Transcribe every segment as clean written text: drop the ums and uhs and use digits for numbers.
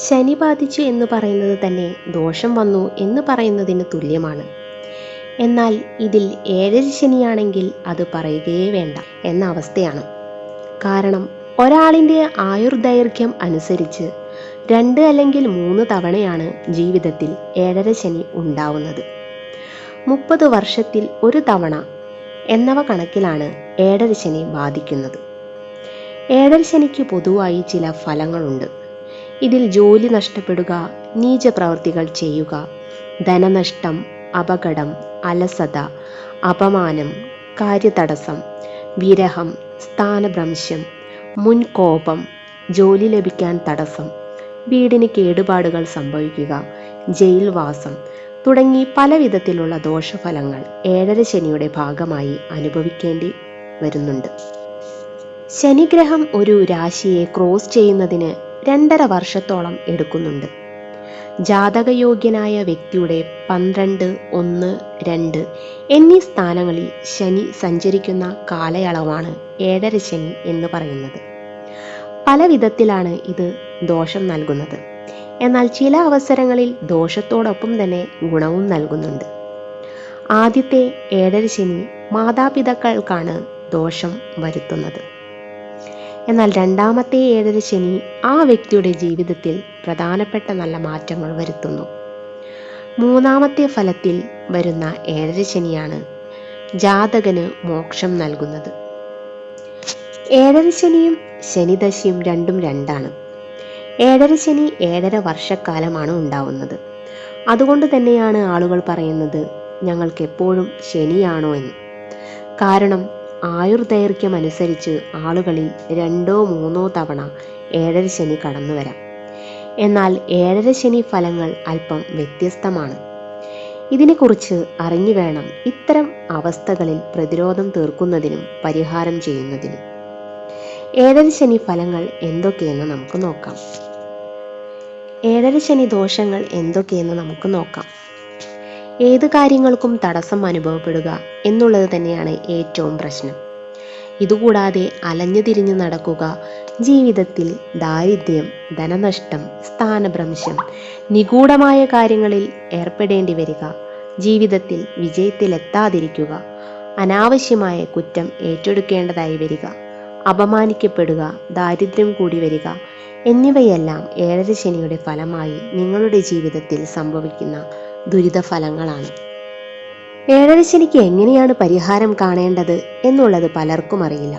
ശനി ബാധിച്ചു എന്ന് പറയുന്നത് തന്നെ ദോഷം വന്നു എന്ന് പറയുന്നതിന് തുല്യമാണ്. എന്നാൽ ഇതിൽ ഏഴര ശനിയാണെങ്കിൽ അത് പറയുകയേ വേണ്ട എന്ന അവസ്ഥയാണ്. കാരണം ഒരാളിൻ്റെ ആയുർദൈർഘ്യം അനുസരിച്ച് 2 അല്ലെങ്കിൽ 3 തവണയാണ് ജീവിതത്തിൽ ഏഴര ശനി ഉണ്ടാവുന്നത്. 30 വർഷത്തിൽ 1 തവണ എന്നവ കണക്കിലാണ് ഏഴര ശനി ബാധിക്കുന്നത്. ഏഴര ശനിക്ക് പൊതുവായി ചില ഫലങ്ങളുണ്ട്. ഇതിൽ ജോലി നഷ്ടപ്പെടുക, നീച പ്രവൃത്തികൾ ചെയ്യുക, ധനനഷ്ടം, അപകടം, അലസത, അപമാനം, കാര്യതടസ്സം, വിരഹം, സ്ഥാനഭ്രംശം, മുൻകോപം, ജോലി ലഭിക്കാൻ തടസ്സം, വീടിന് കേടുപാടുകൾ സംഭവിക്കുക, ജയിൽവാസം തുടങ്ങി പല വിധത്തിലുള്ള ദോഷഫലങ്ങൾ ഏഴര ശനിയുടെ ഭാഗമായി അനുഭവിക്കേണ്ടി വരുന്നുണ്ട്. ശനിഗ്രഹം ഒരു രാശിയെ ക്രോസ് ചെയ്യുന്നതിന് 2.5 വർഷത്തോളം എടുക്കുന്നുണ്ട്. ജാതകയോഗ്യനായ വ്യക്തിയുടെ 12, 1, 2 എന്നീ സ്ഥാനങ്ങളിൽ ശനി സഞ്ചരിക്കുന്ന കാലയളവാണ് ഏഴര ശനി എന്ന് പറയുന്നത്. പല വിധത്തിലാണ് ഇത് ദോഷം നൽകുന്നത്. എന്നാൽ ചില അവസരങ്ങളിൽ ദോഷത്തോടൊപ്പം തന്നെ ഗുണവും നൽകുന്നുണ്ട്. ആദ്യത്തെ ഏഴര ശനി മാതാപിതാക്കൾക്കാണ് ദോഷം വരുത്തുന്നത്. എന്നാൽ രണ്ടാമത്തെ ഏഴര ശനി ആ വ്യക്തിയുടെ ജീവിതത്തിൽ പ്രധാനപ്പെട്ട നല്ല മാറ്റങ്ങൾ വരുത്തുന്നു. മൂന്നാമത്തെ ഫലത്തിൽ വരുന്ന ഏഴര ശനിയാണ് ജാതകന് മോക്ഷം നൽകുന്നത്. ഏഴര ശനിയും ശനിദശയും രണ്ടും രണ്ടാണ്. ഏഴര ശനി 1.5 വർഷക്കാലമാണ് ഉണ്ടാവുന്നത്. അതുകൊണ്ട് തന്നെയാണ് ആളുകൾ പറയുന്നത് ഞങ്ങൾക്ക് എപ്പോഴും ശനിയാണോ എന്ന്. കാരണം ആയുർദൈർഘ്യം അനുസരിച്ച് ആളുകളിൽ 2, 3 തവണ ഏഴര ശനി കടന്നു വരാം. എന്നാൽ ഏഴര ശനി ഫലങ്ങൾ അല്പം വ്യത്യസ്തമാണ്. ഇതിനെക്കുറിച്ച് അറിഞ്ഞു വേണം ഇത്തരം അവസ്ഥകളിൽ പ്രതിരോധം തീർക്കുന്നതിനും പരിഹാരം ചെയ്യുന്നതിനും. ഏഴര ശനി ഫലങ്ങൾ എന്തൊക്കെയെന്ന് നമുക്ക് നോക്കാം. ഏഴര ശനി ദോഷങ്ങൾ എന്തൊക്കെയെന്ന് നമുക്ക് നോക്കാം. ഏത് കാര്യങ്ങൾക്കും തടസ്സം അനുഭവപ്പെടുക എന്നുള്ളത് തന്നെയാണ് ഏറ്റവും പ്രശ്നം. ഇതുകൂടാതെ അലഞ്ഞു തിരിഞ്ഞു നടക്കുക, ജീവിതത്തിൽ ദാരിദ്ര്യം, ധനനഷ്ടം, സ്ഥാനഭ്രംശം, നിഗൂഢമായ കാര്യങ്ങളിൽ ഏർപ്പെടേണ്ടി വരിക, ജീവിതത്തിൽ വിജയത്തിലെത്താതിരിക്കുക, അനാവശ്യമായ കുറ്റം ഏറ്റെടുക്കേണ്ടതായി വരിക, അപമാനിക്കപ്പെടുക, ദാരിദ്ര്യം കൂടി വരിക എന്നിവയെല്ലാം ഏഴര ശനിയുടെ ഫലമായി നിങ്ങളുടെ ജീവിതത്തിൽ സംഭവിക്കുന്ന ദുരിതഫലങ്ങളാണ്. ഏഴര ശനിക്ക് എങ്ങനെയാണ് പരിഹാരം കാണേണ്ടത് എന്നുള്ളത് പലർക്കും അറിയില്ല.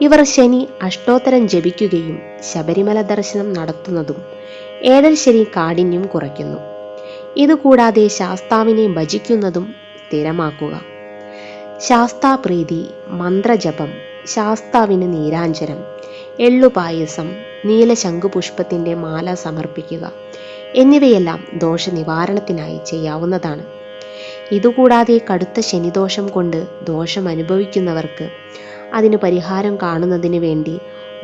ഇവർ ശനി അഷ്ടോത്തരം ജപിക്കുകയും ശബരിമല ദർശനം നടത്തുന്നതും ഏഴര ശനി കാഠിന്യം കുറയ്ക്കുന്നു. ഇതുകൂടാതെ ശാസ്താവിനെ ഭജിക്കുന്നതും സ്ഥിരമാക്കുക. ശാസ്താപ്രീതി, മന്ത്രജപം, ശാസ്താവിന് നീരാഞ്ജനം, എള്ളുപായസം, നീല ശംഖുപുഷ്പത്തിൻ്റെ മാല സമർപ്പിക്കുക എന്നിവയെല്ലാം ദോഷനിവാരണത്തിനായി ചെയ്യാവുന്നതാണ്. ഇതുകൂടാതെ കടുത്ത ശനിദോഷം കൊണ്ട് ദോഷം അനുഭവിക്കുന്നവർക്ക് അതിന് പരിഹാരം കാണുന്നതിന് വേണ്ടി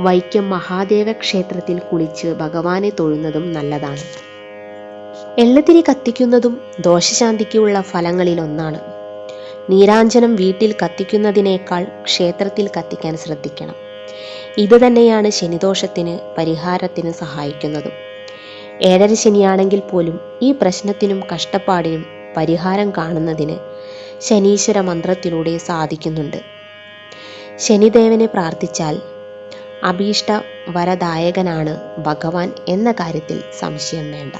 വൈക്കം മഹാദേവ ക്ഷേത്രത്തിൽ കുളിച്ച് ഭഗവാനെ തൊഴുന്നതും നല്ലതാണ്. എള്ളുതിരി കത്തിക്കുന്നതും ദോഷശാന്തിക്കുള്ള ഫലങ്ങളിൽ ഒന്നാണ്. നീരാഞ്ജനം വീട്ടിൽ കത്തിക്കുന്നതിനേക്കാൾ ക്ഷേത്രത്തിൽ കത്തിക്കാൻ ശ്രദ്ധിക്കണം. ഇതുതന്നെയാണ് ശനിദോഷത്തിന് പരിഹാരത്തിന് സഹായിക്കുന്നതും. ഏഴര ശനിയാണെങ്കിൽ പോലും ഈ പ്രശ്നത്തിനും കഷ്ടപ്പാടിനും പരിഹാരം കാണുന്നതിന് ശനീശ്വര മന്ത്രത്തിലൂടെ സാധിക്കുന്നുണ്ട്. ശനിദേവനെ പ്രാർത്ഥിച്ചാൽ അഭീഷ്ട വരദായകനാണ് ഭഗവാൻ എന്ന കാര്യത്തിൽ സംശയം വേണ്ട.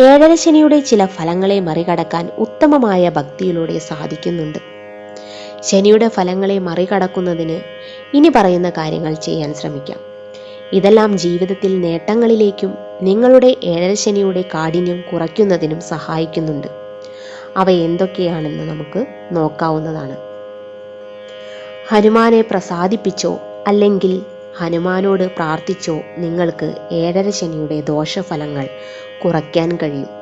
ഏഴര ശനിയുടെ ചില ഫലങ്ങളെ മറികടക്കാൻ ഉത്തമമായ ഭക്തിയിലൂടെ സാധിക്കുന്നുണ്ട്. ശനിയുടെ ഫലങ്ങളെ മറികടക്കുന്നതിന് ഇനി പറയുന്ന കാര്യങ്ങൾ ചെയ്യാൻ ശ്രമിക്കാം. ഇതെല്ലാം ജീവിതത്തിൽ നേട്ടങ്ങളിലേക്കും നിങ്ങളുടെ ഏഴര ശനിയുടെ കാഠിന്യം കുറയ്ക്കുന്നതിനും സഹായിക്കുന്നുണ്ട്. അവ എന്തൊക്കെയാണെന്ന് നമുക്ക് നോക്കാവുന്നതാണ്. ഹനുമാനെ പ്രസാദിപ്പിച്ചോ അല്ലെങ്കിൽ ഹനുമാനോട് പ്രാർത്ഥിച്ചോ നിങ്ങൾക്ക് ഏഴര ശനിയുടെ ദോഷഫലങ്ങൾ കുറയ്ക്കാൻ കഴിയും.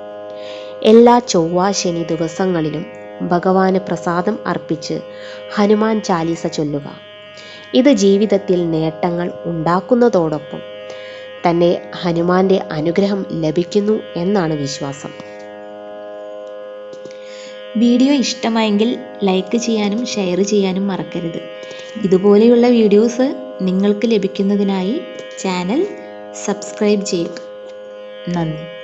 എല്ലാ ചൊവ്വ ശനി ദിവസങ്ങളിലും ഭഗവാന് പ്രസാദം അർപ്പിച്ച് ഹനുമാൻ ചാലീസ ചൊല്ലുക. ഇത് ജീവിതത്തിൽ നേട്ടങ്ങൾ ഉണ്ടാക്കുന്നതോടൊപ്പം തന്നെ ഹനുമാന്റെ അനുഗ്രഹം ലഭിക്കുന്നു എന്നാണ് വിശ്വാസം. വീഡിയോ ഇഷ്ടമായെങ്കിൽ ലൈക്ക് ചെയ്യാനും ഷെയർ ചെയ്യാനും മറക്കരുത്. ഇതുപോലെയുള്ള വീഡിയോസ് നിങ്ങൾക്ക് ലഭിക്കുന്നതിനായി ചാനൽ സബ്സ്ക്രൈബ് ചെയ്യുക. നന്ദി.